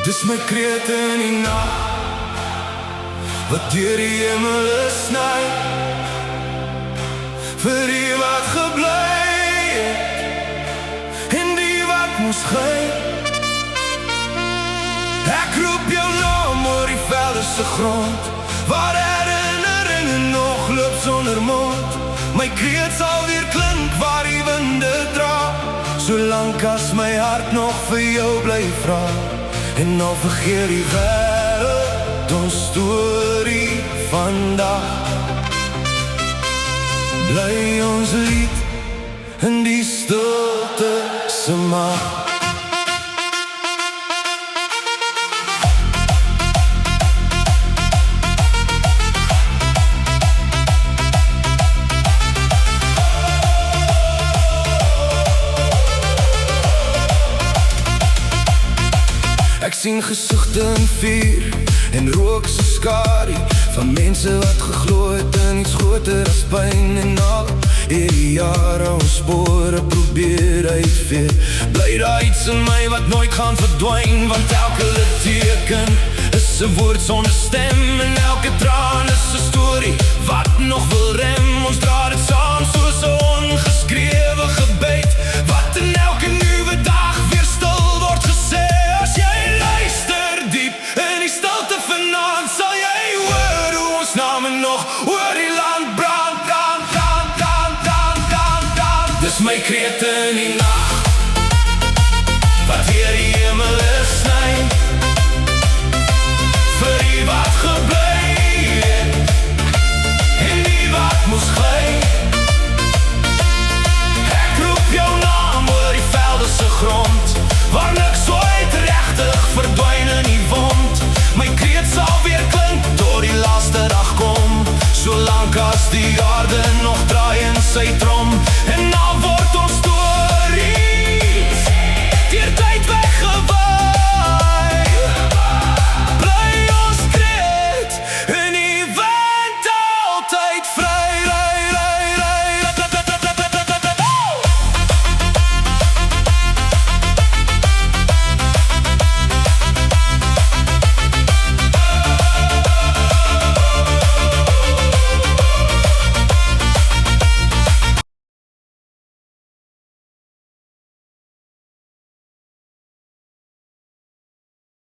Dis my krete in die nacht wat deur die hemel sny, vir die wat gebly het en die wat moes gaan. Ek roep jou naam oor die velde se grond, waar herinneringen nog loop sonder mond. My kreet sal weer klink waar die winde dra, solank as my hart nog vir jou bly vra. En nou vergeet die wêreld ons storie vandag. Bly ons lied in die stilte se maag. Ek sien gesigte in vuur en rook so skadu, van mense wat geglo het in iets groter as pyn en al hierdie jare ons spore probeer uitvee. Bly daar iets in my wat nooit gaan verdwyn, want elke litteken is 'n woord sonder stem en elke traan is 'n storie wat nog wil rem. Ons dra dit saam soos 'n ongeskrewe gebed, wat in elke nuwe dag weer stil word gesê. As jy luister diep in die stilte vanaand, sal jy hoor hoe ons name nog oor die land brand. Dis my krete in die